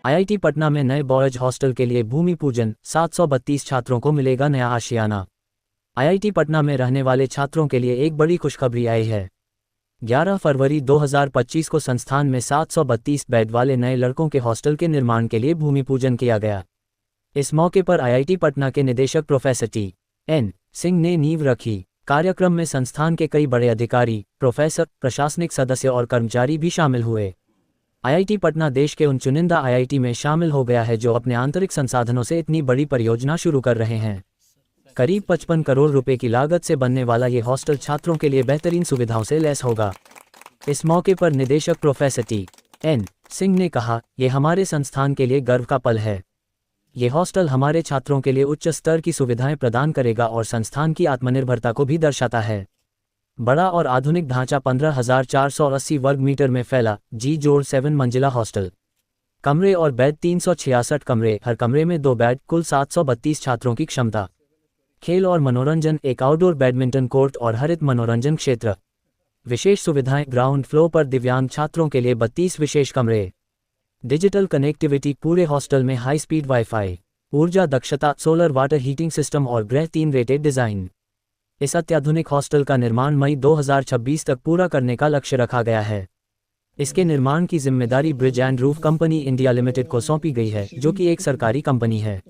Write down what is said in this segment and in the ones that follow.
IIT Patna में नए boys hostel के लिए भूमि पूजन, 732 छात्रों को मिलेगा नया आशियाना। आईआईटी पटना में रहने वाले छात्रों के लिए एक बड़ी खुशखबरी आई है। 11 फरवरी 2025 को संस्थान में 732 बेड वाले नए लड़कों के हॉस्टल के निर्माण के लिए भूमि पूजन किया गया। इस मौके पर आईआईटी पटना के निदेशक प्रोफेसर टी.एन. सिंह ने नींव रखी। कार्यक्रम में संस्थान के कई बड़े अधिकारी, प्रोफेसर, प्रशासनिक सदस्य और कर्मचारी भी शामिल हुए। आईआईटी पटना देश के उन चुनिंदा आईआईटी में शामिल हो गया है जो अपने आंतरिक संसाधनों से इतनी बड़ी परियोजना शुरू कर रहे हैं। करीब 55 करोड़ रुपए की लागत से बनने वाला ये हॉस्टल छात्रों के लिए बेहतरीन सुविधाओं से लैस होगा। इस मौके पर निदेशक प्रोफेसर टी.एन. सिंह ने कहा, ये हमारे संस्थान के लिए गर्व का पल है। ये हॉस्टल हमारे छात्रों के लिए उच्च स्तर की सुविधाएं प्रदान करेगा और संस्थान की आत्मनिर्भरता को भी दर्शाता है। बड़ा और आधुनिक ढांचा 15,480 वर्ग मीटर में फैला G-7 मंजिला हॉस्टल। कमरे और बेड 366 कमरे, हर कमरे में 2 बेड, कुल 732 छात्रों की क्षमता। खेल और मनोरंजन, एक आउटडोर बैडमिंटन कोर्ट और हरित मनोरंजन क्षेत्र। विशेष सुविधाएं, ग्राउंड फ्लोर पर दिव्यांग छात्रों के लिए 32 विशेष कमरे। डिजिटल कनेक्टिविटी, पूरे हॉस्टल में हाई स्पीड वाईफाई। ऊर्जा दक्षता, सोलर वाटर हीटिंग सिस्टम और ग्रह 3 रेटेड डिज़ाइन। इस अत्याधुनिक हॉस्टल का निर्माण मई 2026 तक पूरा करने का लक्ष्य रखा गया है। इसके निर्माण की जिम्मेदारी bridge and roof company India limited को सौंपी गई है, जो कि एक सरकारी कंपनी है।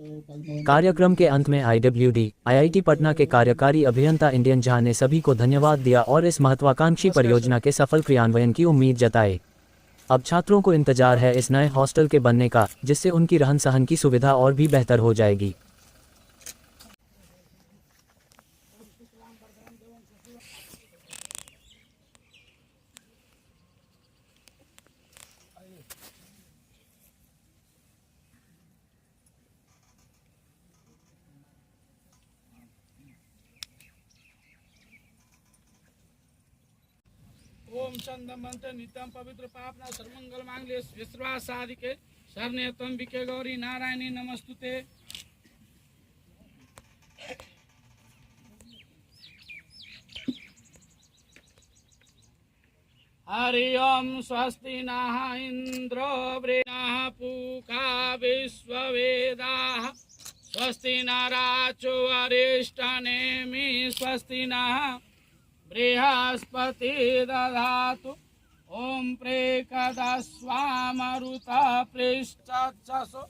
कार्यक्रम के अंत में आईआईटी पटना के कार्यकारी अभियंता इंडियन झा ने सभी को धन्यवाद दिया और इस महत्वाकांक्षी परियोजना के सफल क्रियान्वयन की उम्मीद जताई। अब छात्रों को इंतजार है इस नए हॉस्टल के बनने का, जिससे उनकी रहन सहन की सुविधा और भी बेहतर हो जाएगी। ओम चंदमंत नित्यम पवित्र पापना सर्वमंगल मांगल्ये विश्वास साधिके शरण्ये त्र्यंबिके गौरी नारायणी नमस्तुते। हरि ओम स्वस्ति नः इंद्रो वृणः पूषा विश्ववेदाः स्वस्ति नराचो अरिष्टनेमि स्वस्ति नः बृहस्पति दधातु। ओम प्रेकदस्वामरुतः पृष्ठत्सु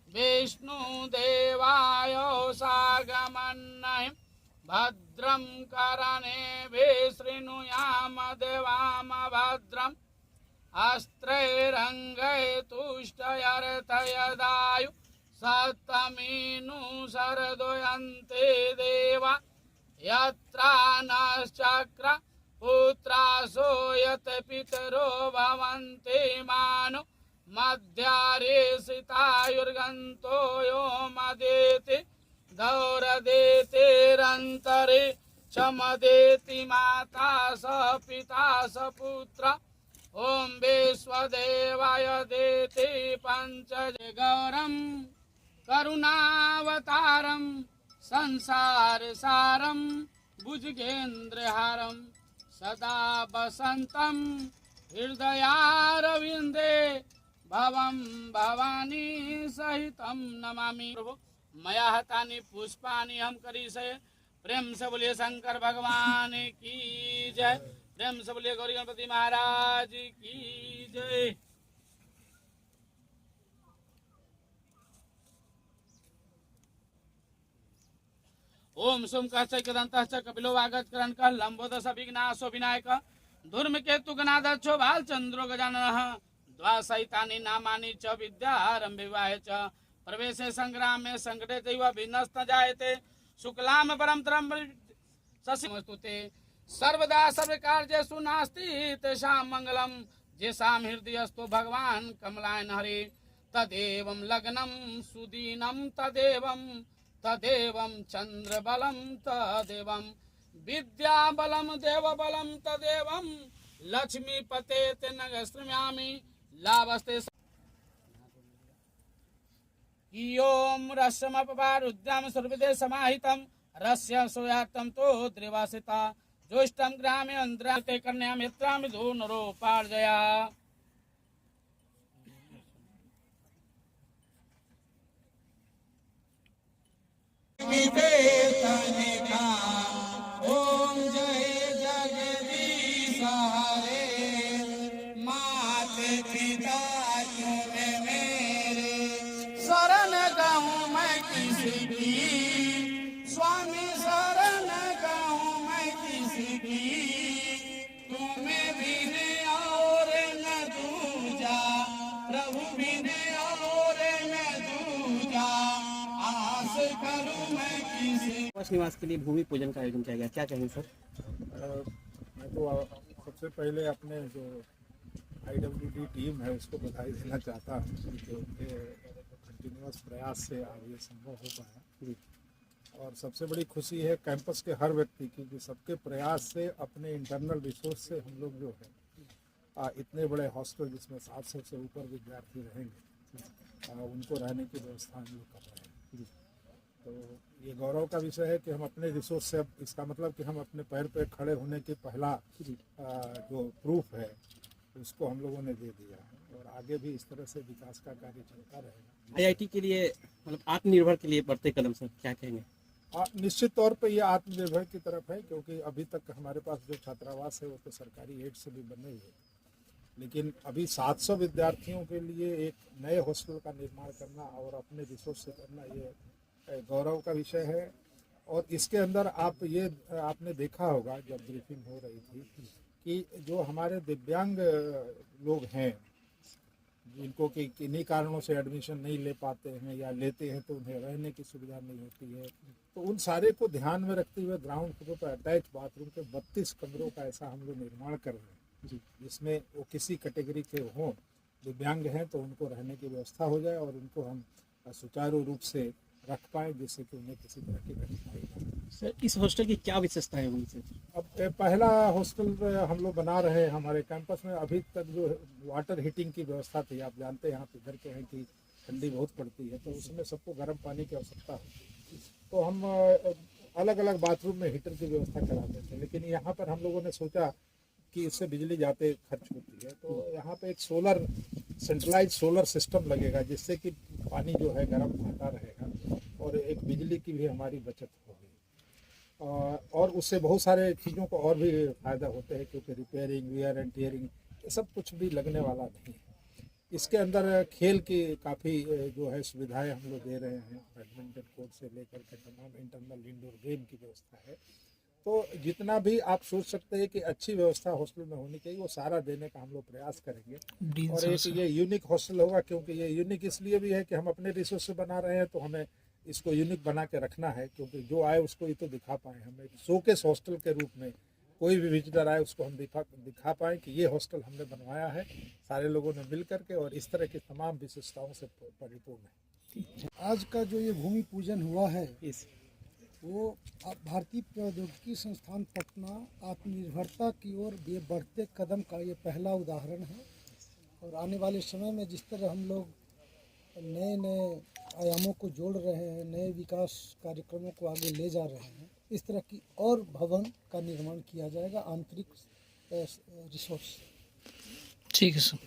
विष्णुदेवाय सागमन्नहि भद्रं कर्णेभिः शृणुयाम देवाम भद्रम् अस्त्रैरङ्गैः तुष्टयर्थयदायु सप्तमीनु शरदोयन्ते देवा यत्रा नश्चक्र पुत्रासो यत् पितरो भवन्ति मानो मध्यारेषितायुर्गन्तो यो मदेति दौरदेतिरन्तरे च मदेति माता स पिता स पुत्र। ओम विश्वदेवाय देति पंचजगौरं करुणावतारं संसार सारं भुजगेन्द्रहारं सदा वसन्तं हृदयारविन्दे भवं भवानी सहितं नमामि। प्रभु मया हतानि पुष्पाणि हम करिष्ये। प्रेम से बोलिए शंकर भगवान की जय। प्रेम से बोलिए गौरी गणपति महाराज की जय। ओम सोमकाश्च कदंतश्च कपिलो वागचकरणकः लंबोदश विघ्नाशो विनायक धूर्मकेतु गणाध्यक्षो भालचंद्रो गजाननः द्वासहितानि नामानि च विद्यारम्भे च प्रवेशे संग्रामे संकटे चैव विघ्नस्तु जायते शुक्लां परमतरं शशिमस्तुते सर्वदा सर्वकार्येषु नास्ति तेषां मंगलम् येषां हृदयस्थो भगवान् कमलायन हरे तदेवं लग्नं सुदीनं तदेवं चंद्रबलं तदेवं विद्याबलं देवबलं तदेवं लक्ष्मीपते नगस्त्रम्यामि लाभस्ते। ओम रस्यमपवारुद्राम सर्वदे समाहितं रस्य सोयातं तो द्रिवासिता ज्येष्ठं ग्रामे अंद्राते कन्या मित्रामि धूनरो पार्जया। ओम जय जगदीश हरे माते पिता तुम्हें मेरे शरण गाऊं मैं किसकी स्वामी शरण गाऊं मैं किसकी तुम्हें बिने और न दूजा प्रभु बिने और न दूजा आस करूं मैं किसी कैंपस निवास के लिए भूमि पूजन का आयोजन किया गया, क्या कहेंगे सर? मैं तो सबसे पहले अपने जो IWD टीम है उसको बधाई देना चाहता हूँ कि उनके कंटिन्यूस प्रयास से आज ये संभव हो पाया। और सबसे बड़ी खुशी है कैंपस के हर व्यक्ति की कि सबके प्रयास से अपने इंटरनल रिसोर्स से हम लोग जो है इतने बड़े हॉस्टल जिसमें 700 से ऊपर विद्यार्थी रहेंगे उनको रहने की व्यवस्था हम लोग कर रहे हैं। तो ये गौरव का विषय है कि हम अपने रिसोर्स से, अब इसका मतलब कि हम अपने पैर पे खड़े होने के पहला जो प्रूफ है उसको हम लोगों ने दे दिया है और आगे भी इस तरह से विकास का कार्य चलता रहेगा। IIT के लिए मतलब आत्मनिर्भर के लिए बढ़ते कदम सर, क्या कहेंगे? निश्चित तौर पे ये आत्मनिर्भर की तरफ है क्योंकि अभी तक हमारे पास जो छात्रावास है वो तो सरकारी एड से भी बने हुए, लेकिन अभी 700 विद्यार्थियों के लिए एक नए हॉस्टल का निर्माण करना और अपने रिसोर्स से करना ये गौरव का विषय है। और इसके अंदर आपने देखा होगा जब ब्रीफिंग हो रही थी कि जो हमारे दिव्यांग लोग हैं जिनको कि किन्हीं कारणों से एडमिशन नहीं ले पाते हैं या लेते हैं तो उन्हें रहने की सुविधा नहीं होती है, तो उन सारे को ध्यान में रखते हुए ग्राउंड फ्लोर पर अटैच बाथरूम के 32 कमरों का ऐसा हम लोग निर्माण कर रहे हैं जिसमें वो किसी कैटेगरी के हों, दिव्यांग हैं तो उनको रहने की व्यवस्था हो जाए और उनको हम सुचारू रूप से रख पाए जिससे कि उन्हें किसी तरह की कठिनाई न। सर इस हॉस्टल की क्या विशेषताएं होंगी सर? अब पहला हॉस्टल हम लोग बना रहे हैं हमारे कैंपस में। अभी तक जो वाटर हीटिंग की व्यवस्था थी, आप जानते हैं यहाँ पे इधर के हैं कि ठंडी बहुत पड़ती है तो उसमें सबको गर्म पानी की आवश्यकता होती है, तो हम अलग अलग बाथरूम में हीटर की व्यवस्था कराते थे। लेकिन यहाँ पर हम लोगों ने सोचा कि इससे बिजली ज़्यादा खर्च होती है तो यहाँ पे एक सेंट्रलाइज सोलर सिस्टम लगेगा जिससे कि पानी जो है गर्म आता रहेगा और एक बिजली की भी हमारी बचत होगी और उससे बहुत सारे चीज़ों को और भी फ़ायदा होते हैं क्योंकि रिपेयरिंग, वियर एंड टीयरिंग ये सब कुछ भी लगने वाला नहीं है। इसके अंदर खेल की काफ़ी जो है सुविधाएं हम लोग दे रहे हैं, बैडमिंटन कोर्ट से लेकर के तमाम इंटरनल इंडोर गेम की व्यवस्था है। तो जितना भी आप सोच सकते हैं कि अच्छी व्यवस्था हॉस्टल में होनी चाहिए वो सारा देने का हम लोग प्रयास करेंगे। और एक ये यूनिक हॉस्टल होगा क्योंकि ये यूनिक इसलिए भी है कि हम अपने रिसोर्स से बना रहे हैं तो हमें इसको यूनिक बना के रखना है क्योंकि जो आए उसको ये तो दिखा पाएँ। हमें शोकेस हॉस्टल के रूप में कोई भी विजिटर आए उसको हम दिखा पाएँ कि ये हॉस्टल हमने बनवाया है सारे लोगों ने मिल करके और इस तरह की तमाम विशेषताओं से परिपूर्ण है। आज का जो ये भूमि पूजन हुआ है वो भारतीय प्रौद्योगिकी संस्थान पटना आत्मनिर्भरता की ओर ये बढ़ते कदम का ये पहला उदाहरण है। और आने वाले समय में जिस तरह हम लोग नए नए आयामों को जोड़ रहे हैं, नए विकास कार्यक्रमों को आगे ले जा रहे हैं, इस तरह की और भवन का निर्माण किया जाएगा आंतरिक रिसोर्स। ठीक है सर।